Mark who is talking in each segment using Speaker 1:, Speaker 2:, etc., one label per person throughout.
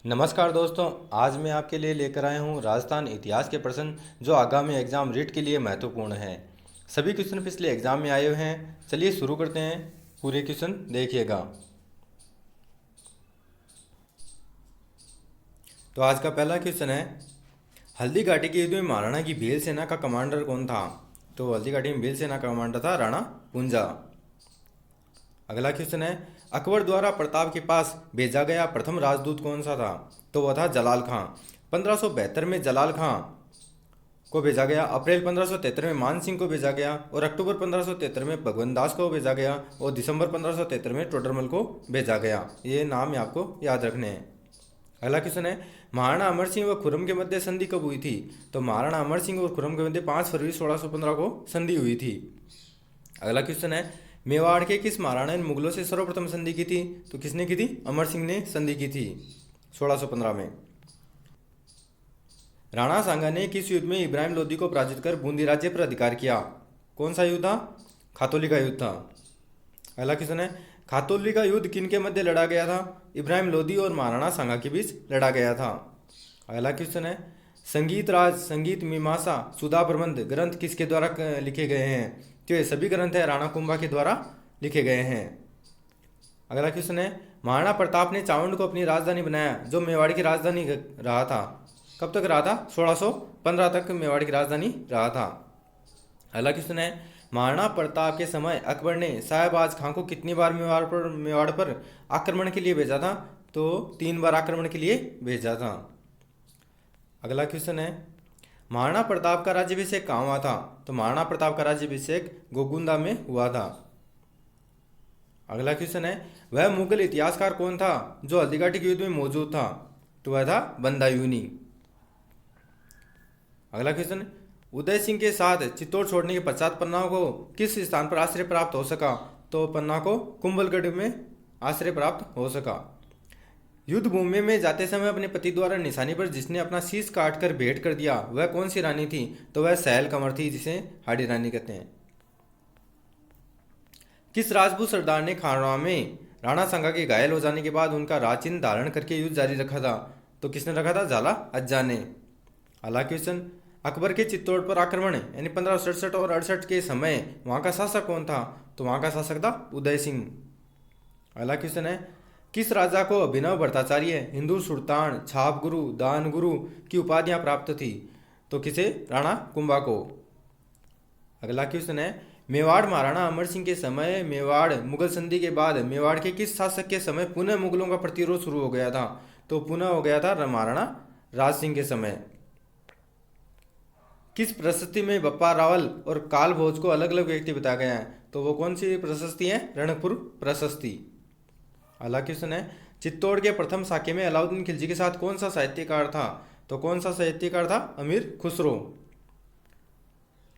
Speaker 1: नमस्कार दोस्तों। आज मैं आपके लिए लेकर आया हूँ राजस्थान इतिहास के प्रश्न जो आगामी एग्जाम रीट के लिए महत्वपूर्ण हैं। सभी क्वेश्चन पिछले एग्जाम में आए हुए हैं। चलिए शुरू करते हैं। पूरे क्वेश्चन देखिएगा। तो आज का पहला क्वेश्चन है, हल्दी घाटी के युद्ध में महाराणा की भील सेना का कमांडर कौन था? तो हल्दी घाटी में भील सेना का कमांडर था राणा पुंजा। अगला क्वेश्चन है, अकबर द्वारा प्रताप के पास भेजा गया प्रथम राजदूत कौन सा था? तो वह था जलाल खां। 1572 में जलाल खां को भेजा गया, अप्रैल 1573 में मान सिंह को भेजा गया और अक्टूबर 1573 में भगवंत दास को भेजा गया और दिसंबर 1573 में टोडरमल को भेजा गया। ये नाम आपको याद रखने हैं। अगला क्वेश्चन है, महाराणा अमर सिंह व खुर्रम के मध्य संधि कब हुई थी? तो महाराणा अमर सिंह और खुर्रम के मध्य 5 फरवरी 1615 को संधि हुई थी। अगला क्वेश्चन है, मेवाड़ के किस महाराणा ने मुगलों से सर्वप्रथम संधि की थी? तो किसने की थी? अमर सिंह ने संधि की थी 1615 में। राणा सांगा ने किस युद्ध में इब्राहिम लोदी को पराजित कर बूंदी राज्य पर अधिकार किया? कौन सा युद्ध था? खातौली का युद्ध था। अगला क्वेश्चन है, खातौली का युद्ध किन के मध्य लड़ा गया था? इब्राहिम लोदी और महाराणा सांगा के बीच लड़ा गया था। अगला क्वेश्चन है, संगीत राज, संगीत मीमांसा, सुधा प्रबंध ग्रंथ किसके द्वारा लिखे गए हैं? तो ये सभी ग्रंथ है राणा कुंभा के द्वारा लिखे गए हैं। अगला क्वेश्चन है, महाराणा प्रताप ने चावंड को अपनी राजधानी बनाया जो मेवाड़ की राजधानी रहा था। कब तक रहा था? 1615 तक मेवाड़ की राजधानी रहा था। अगला क्वेश्चन है, महाराणा प्रताप के समय अकबर ने साहेबाज खां को कितनी बार मेवाड़ पर आक्रमण के लिए भेजा था? तो 3 बार आक्रमण के लिए भेजा था। अगला क्वेश्चन है, महाराणा प्रताप का राज्याभिषेक कहाँ हुआ था? तो महाराणा प्रताप का राज्याभिषेक गोगुंदा में हुआ था। अगला क्वेश्चन है, वह मुगल इतिहासकार कौन था जो हल्दीघाटी के युद्ध में मौजूद था? तो वह था बंदायूनी। अगला क्वेश्चन, उदय सिंह के साथ चित्तौड़ छोड़ने के पश्चात पन्ना को किस स्थान पर आश्रय प्राप्त हो सका? तो पन्ना को कुंभलगढ़ में आश्रय प्राप्त हो सका। युद्ध भूमि में जाते समय अपने पति द्वारा निशानी पर जिसने अपना शीश काट कर भेंट कर दिया वह कौन सी रानी थी? तो वह सैल कंवर थी, जिसे हाडी रानी कहते हैं। किस राजपूत सरदार ने खानवा में राणा सांगा के घायल हो जाने के बाद उनका राचिन्ह धारण करके युद्ध जारी रखा था? तो किसने रखा था? झाला अज्जा ने। अगला क्वेश्चन, अकबर के चित्तौड़ पर आक्रमण यानी 1567 और 68 के समय वहां का शासक कौन था? तो वहां का शासक था उदय सिंह। अगला क्वेश्चन है, किस राजा को अभिनव भट्टाचार्य, हिंदू सुल्तान, छाप गुरु, दान गुरु की उपाधियां प्राप्त थी? तो किसे? राणा कुंभा को। अगला क्वेश्चन है, मेवाड़ महाराणा अमर सिंह के समय मेवाड़ मुगल संधि के बाद मेवाड़ के किस शासक के समय पुनः मुगलों का प्रतिरोध शुरू हो गया था? तो पुनः हो गया था महाराणा राज सिंह के समय। किस प्रशस्ति में बप्पा रावल और काल भोज को अलग अलग व्यक्ति बताया गया है? तो वो कौन सी प्रशस्ति है? रणकपुर प्रशस्ति। अगला क्वेश्चन है, चित्तौड़ के प्रथम साके में अलाउद्दीन खिलजी के साथ कौन सा साहित्यकार था? तो कौन सा साहित्यकार था? अमीर खुसरो।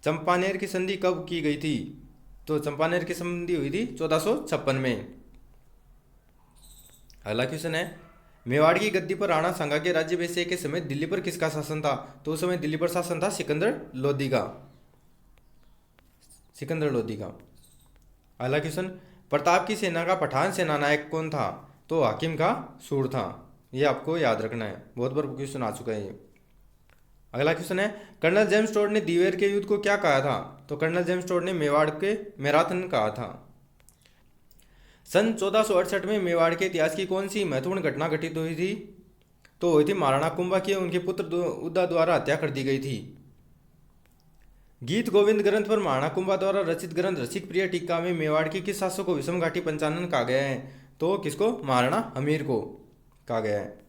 Speaker 1: चंपानेर की संधि कब की गई थी? तो चंपानेर की संधि हुई थी 1456 में। अगला क्वेश्चन है, मेवाड़ की गद्दी पर राणा सांगा के राज्याभिषेक के समय दिल्ली पर किसका शासन था? तो उस समय दिल्ली पर शासन था सिकंदर लोदी का। सिकंदर लोदी का। अगला क्वेश्चन, प्रताप की सेना का पठान सेनानायक कौन था? तो हाकिम का सूर था। ये आपको याद रखना है, बहुत बार क्वेश्चन आ चुका है ये। अगला क्वेश्चन है, कर्नल जेम्स टोड ने दिवेर के युद्ध को क्या कहा था? तो कर्नल जेम्स टोड ने मेवाड़ के मैराथन कहा था। सन 1468 में मेवाड़ के इतिहास की कौन सी महत्वपूर्ण घटना घटित हुई थी? तो हुई थी महाराणा कुंभा की उनके पुत्र उदा द्वारा हत्या कर दी गई थी। गीत गोविंद ग्रंथ पर महाराणा कुंभा द्वारा रचित ग्रंथ रसिक प्रिय टीका में मेवाड़ की किस शासक को विषम घाटी पंचानन कहा गया है? तो किसको? महाराणा हमीर को कहा गया है।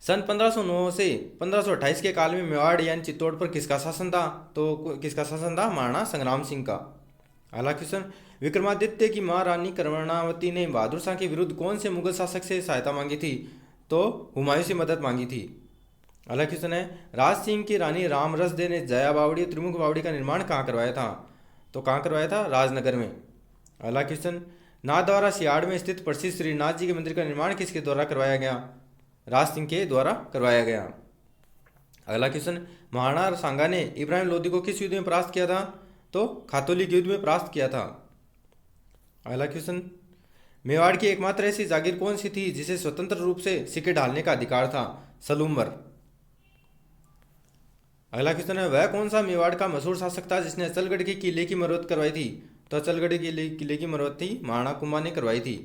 Speaker 1: सन 1509 से 1528 के काल में मेवाड़ यानी चित्तौड़ पर किसका शासन था? तो किसका शासन था? महाराणा संग्राम सिंह का। अगला क्वेश्चन, विक्रमादित्य की मां रानी कर्मणावती ने बहादुर शाह के विरुद्ध कौन से मुगल शासक से सहायता मांगी थी? तो हुमायूं से मदद मांगी थी। अगला क्वेश्चन है, राज सिंह की रानी रामरस दे ने जया बावड़ी और त्रिमुख बावड़ी का निर्माण कहाँ करवाया था? तो कहाँ करवाया था? राजनगर में। अगला क्वेश्चन, नाथद्वारा सियाड़ में स्थित प्रसिद्ध श्रीनाथ जी के मंदिर का निर्माण किसके द्वारा करवाया गया? राज सिंह के द्वारा करवाया गया। अगला क्वेश्चन, महाराणा सांगा ने इब्राहिम लोदी को किस युद्ध में परास्त किया था? तो खातौली के युद्ध में परास्त किया था। अगला क्वेश्चन, मेवाड़ की एकमात्र ऐसी जागीर कौन सी थी जिसे स्वतंत्र रूप से सिक्के ढालने का अधिकार था? सलूम्बर। अगला क्वेश्चन है, वह कौन सा मेवाड़ का मशहूर शासक था जिसने अचलगढ़ के किले की मरम्मत करवाई थी? तो अचलगढ़ के किले की मरम्मत थी महाराणा कुंभा ने करवाई थी।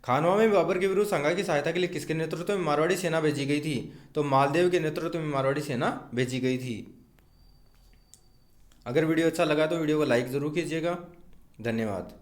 Speaker 1: खानवा में बाबर के विरुद्ध संघा की सहायता के लिए किसके नेतृत्व में मारवाड़ी सेना भेजी गई थी? तो मालदेव के नेतृत्व में मारवाड़ी सेना भेजी गई थी। अगर वीडियो अच्छा लगा तो वीडियो को लाइक ज़रूर कीजिएगा। धन्यवाद।